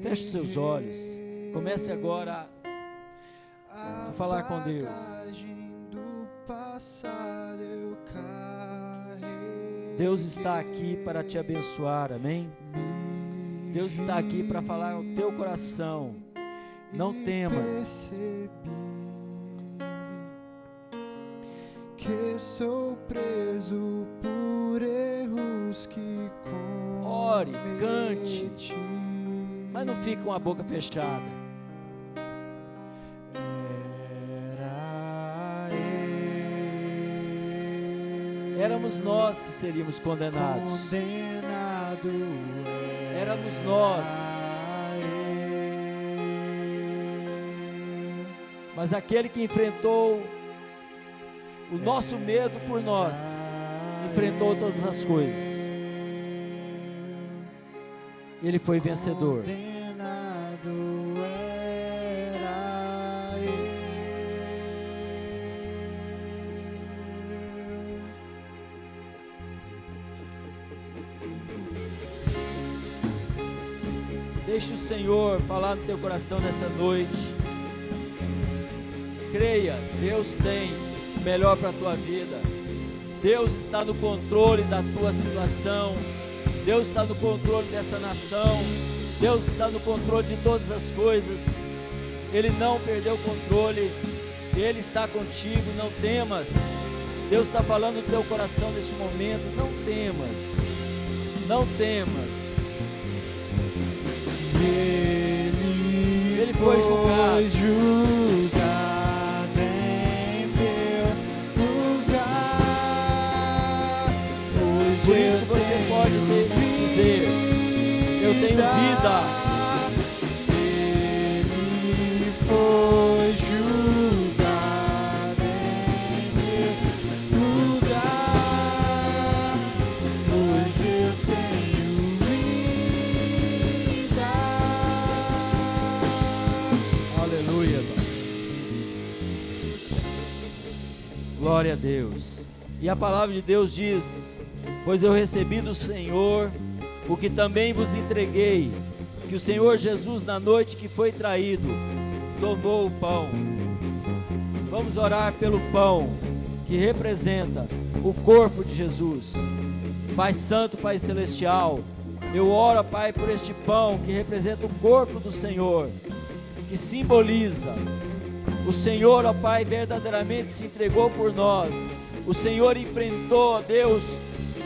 Feche os seus olhos. Comece agora a falar com Deus. Deus está aqui para te abençoar, amém? Deus está aqui para falar ao teu coração. Não temas. Que sou preso por erros que ore, cante, mas não fique com a boca fechada. Éramos nós que seríamos condenados. Éramos nós. Mas aquele que enfrentou o nosso medo por nós, enfrentou todas as coisas. Ele foi vencedor. Deixe o Senhor falar no teu coração nessa noite. Creia, Deus tem o melhor para a tua vida. Deus está no controle da tua situação. Deus está no controle dessa nação. Deus está no controle de todas as coisas. Ele não perdeu o controle. Ele está contigo, não temas. Deus está falando no teu coração neste momento. Não temas. Não temas. Ele foi julgado em meu lugar. Por isso você pode dizer: eu tenho vida. Ele foi julgado em meu lugar. Hoje eu tenho vida. Glória a Deus. E a palavra de Deus diz: pois eu recebi do Senhor o que também vos entreguei, que o Senhor Jesus, na noite que foi traído, tomou o pão. Vamos orar pelo pão, que representa o corpo de Jesus. Pai Santo, Pai Celestial, eu oro, Pai, por este pão que representa o corpo do Senhor, que simboliza o Senhor, ó Pai, verdadeiramente se entregou por nós. O Senhor enfrentou, ó Deus,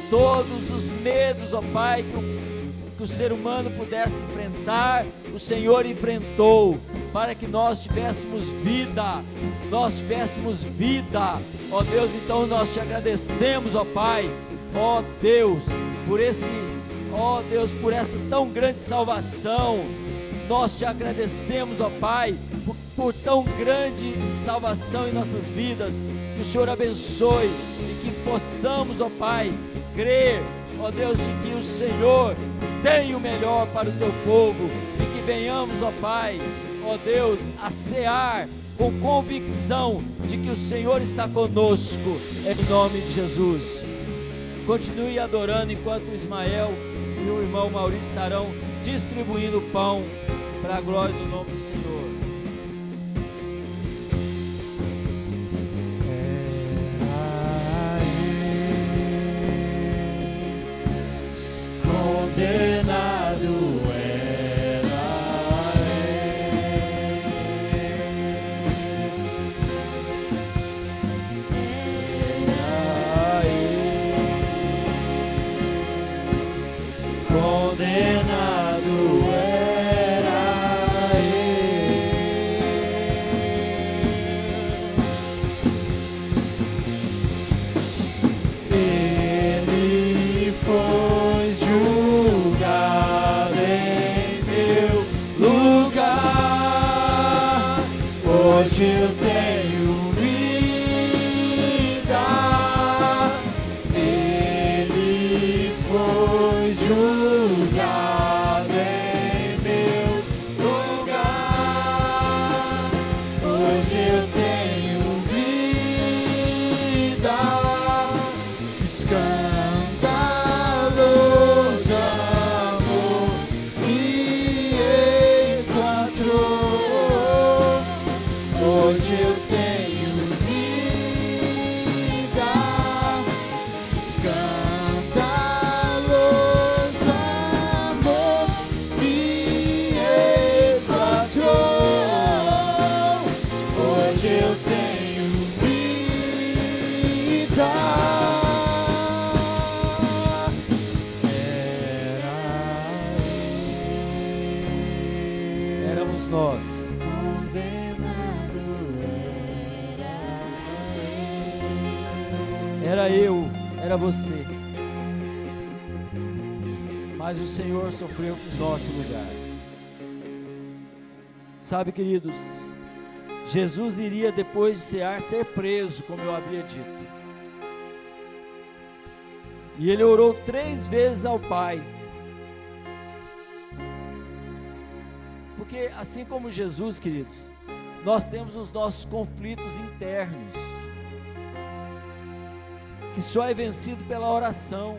todos os medos, ó Pai, que o ser humano pudesse enfrentar. O Senhor enfrentou para que nós tivéssemos vida, ó Deus. Então nós te agradecemos, ó Pai, ó Deus, por esta tão grande salvação. Nós te agradecemos, ó Pai, por tão grande salvação em nossas vidas. Que o Senhor abençoe e que possamos, ó Pai, crer, ó Deus, de que o Senhor tem o melhor para o teu povo, e que venhamos, ó Pai, ó Deus, a cear com convicção de que o Senhor está conosco, em nome de Jesus. Continue adorando enquanto o Ismael e o irmão Maurício estarão distribuindo o pão para a glória do nome do Senhor. Condenado era condenado era ele foi julgado em meu lugar. Hoje eu tenho vida. Ele foi julgado em meu lugar. Hoje eu tenho vida. Escandaloso amor me encontrou. Hoje eu tenho vida. Escandaloso amor me encontrou. Hoje eu tenho vida. Éramos nós. Era eu, era você. Mas o Senhor sofreu em nosso lugar. Sabe, queridos, Jesus iria, depois de cear, ser preso, como eu havia dito. E ele orou 3 vezes ao Pai. Porque assim como Jesus, queridos, nós temos os nossos conflitos internos, que só é vencido pela oração.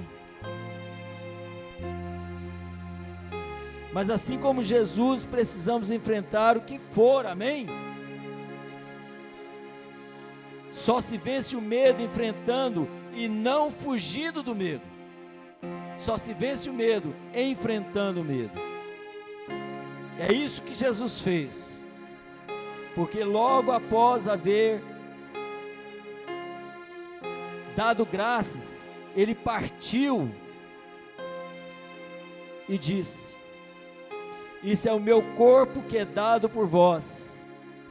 Mas assim como Jesus, precisamos enfrentar o que for, amém? Só se vence o medo enfrentando e não fugindo do medo. Só se vence o medo enfrentando o medo. É isso que Jesus fez. Porque logo após haver dado graças, ele partiu e disse: isso é o meu corpo que é dado por vós,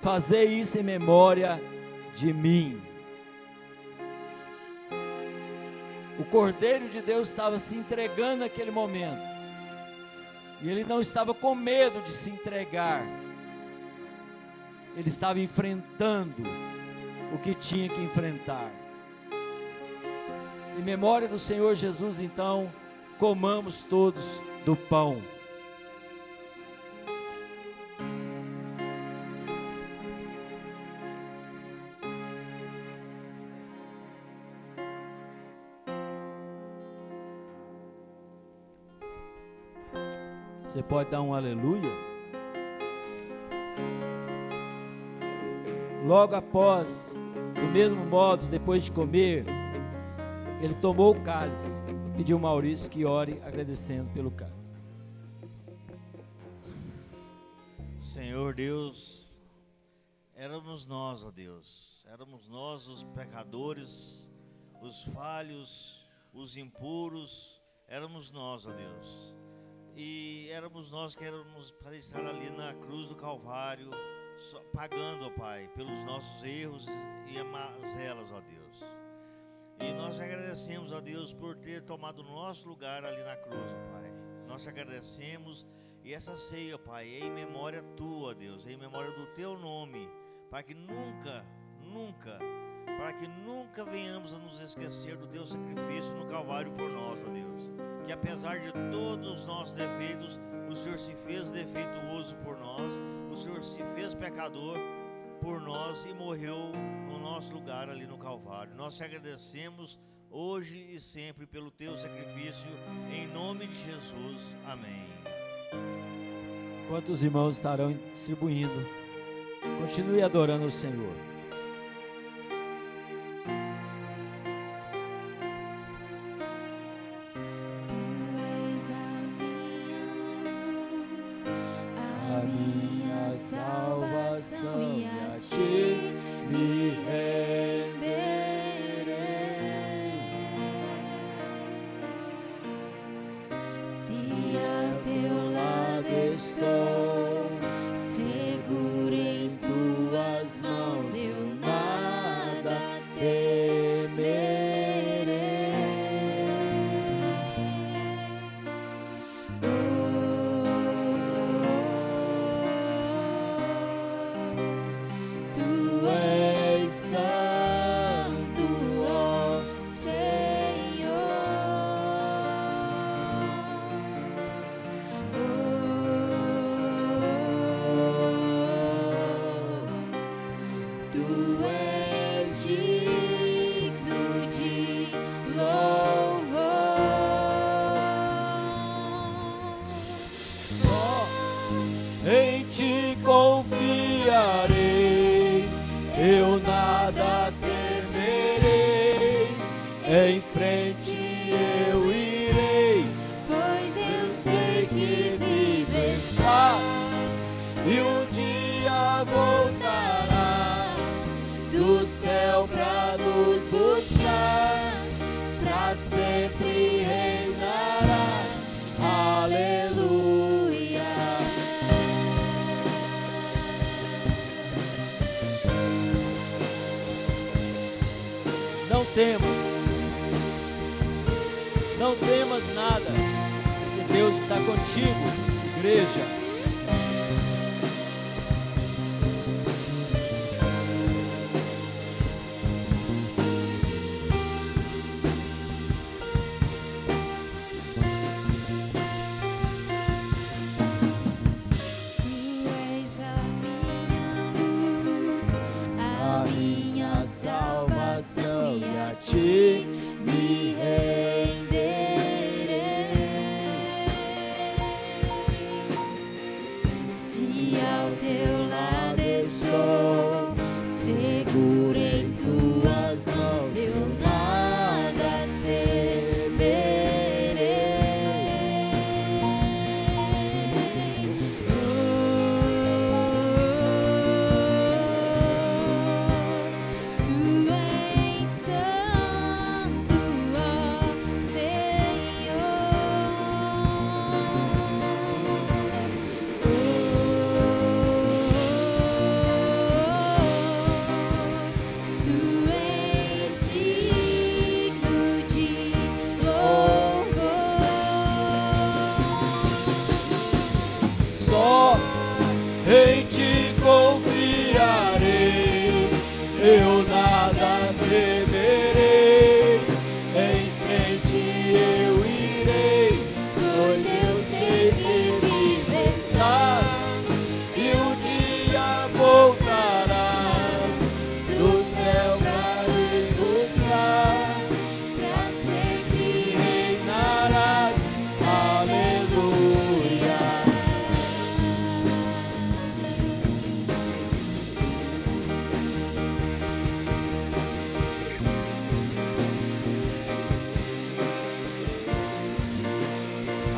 fazei isso em memória de mim. O Cordeiro de Deus estava se entregando naquele momento, e ele não estava com medo de se entregar, ele estava enfrentando o que tinha que enfrentar. Em memória do Senhor Jesus, então, comamos todos do pão. Você pode dar um aleluia? Logo após, do mesmo modo, depois de comer, ele tomou o cálice. Pediu ao Maurício que ore agradecendo pelo cálice. Senhor Deus, éramos nós, ó Deus, éramos nós os pecadores, os falhos, os impuros, éramos nós, ó Deus. E éramos nós que éramos para estar ali na cruz do Calvário, pagando, ó Pai, pelos nossos erros e mazelas, ó Deus. E nós agradecemos, ó Deus, por ter tomado o nosso lugar ali na cruz, ó Pai. Nós te agradecemos, e essa ceia, ó Pai, é em memória tua, ó Deus, é em memória do teu nome, para que nunca venhamos a nos esquecer do teu sacrifício no Calvário por nós, ó Deus. Que apesar de todos os nossos defeitos, o Senhor se fez defeituoso por nós, o Senhor se fez pecador por nós e morreu no nosso lugar ali no Calvário. Nós te agradecemos hoje e sempre pelo teu sacrifício, em nome de Jesus, amém. Enquanto os irmãos estarão distribuindo, continue adorando o Senhor. A minha salvação e a ti me renderei. Se a teu lado estou, seguro em tuas mãos, eu nada temerei. Tu és santo, ó Senhor. Tu és digno de louvor. Só em ti confiarei, eu nada temerei. Em frente eu irei, Pois eu sei que vives e um dia voltará do céu pra nos buscar, pra sempre reinará. Aleluia. Não temas nada, porque Deus está contigo, igreja. Tu és a minha luz, a minha salvação, e a ti me renderei.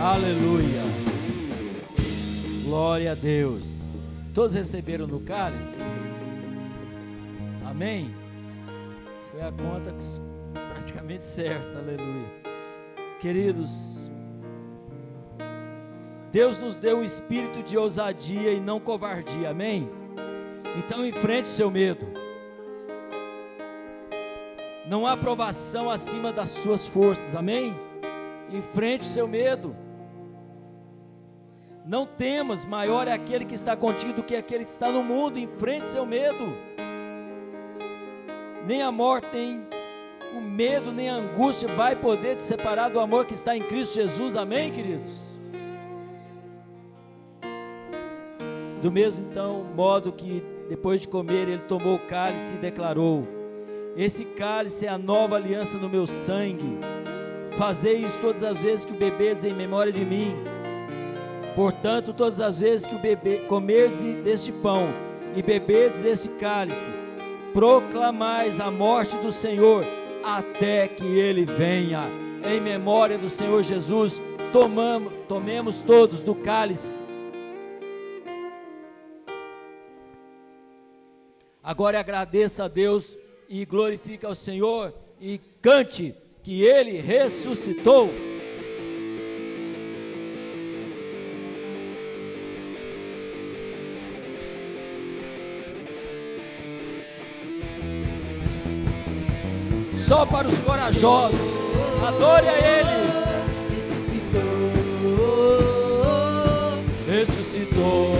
Aleluia. Glória a Deus. Todos receberam no cálice? Amém? Foi a conta praticamente certa. Aleluia. Queridos, Deus nos deu um espírito de ousadia e não covardia. Amém? Então enfrente o seu medo. Não há provação acima das suas forças. Amém? Enfrente o seu medo. Não temas, maior é aquele que está contigo do que aquele que está no mundo. Enfrente seu medo. Nem a morte, nem o medo, nem a angústia vai poder te separar do amor que está em Cristo Jesus. Amém, queridos? Do mesmo então modo que depois de comer ele tomou o cálice e declarou: esse cálice é a nova aliança no meu sangue. Fazei isso todas as vezes que o bebedes em memória de mim. Portanto, todas as vezes que comerdes deste pão e beberdes este cálice, proclamais a morte do Senhor até que Ele venha. Em memória do Senhor Jesus, tomemos todos do cálice. Agora agradeça a Deus e glorifique ao Senhor e cante que Ele ressuscitou. Só para os corajosos, adore a Ele. Ressuscitou,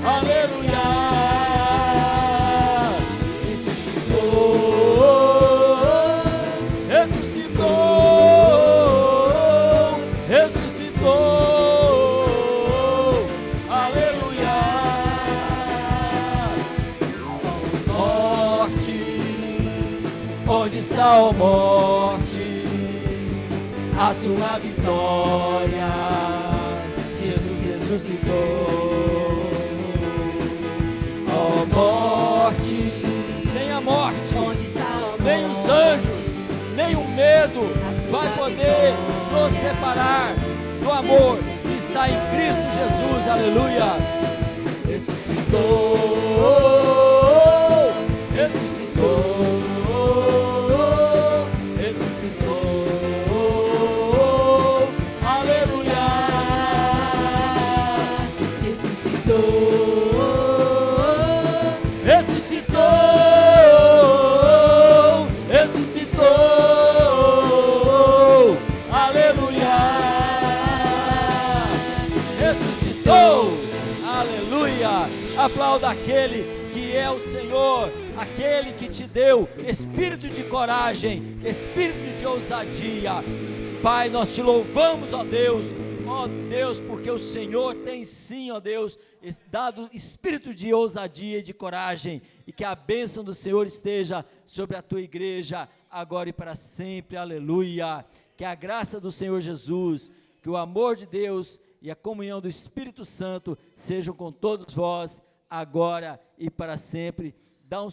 aleluia. Onde está, ó morte, a sua vitória? Jesus ressuscitou. Ó morte, nem a morte, onde está, ó nem morte, os anjos, nem o medo vai poder nos separar do amor que está em Cristo Jesus. Aleluia. Ressuscitou, ressuscitou. Aplauda aquele que é o Senhor, aquele que te deu espírito de coragem, espírito de ousadia. Pai, nós te louvamos, ó Deus, porque o Senhor tem sim, ó Deus, dado espírito de ousadia e de coragem, e que a bênção do Senhor esteja sobre a tua igreja, agora e para sempre. Aleluia. Que a graça do Senhor Jesus, que o amor de Deus e a comunhão do Espírito Santo sejam com todos vós, agora e para sempre. Dá um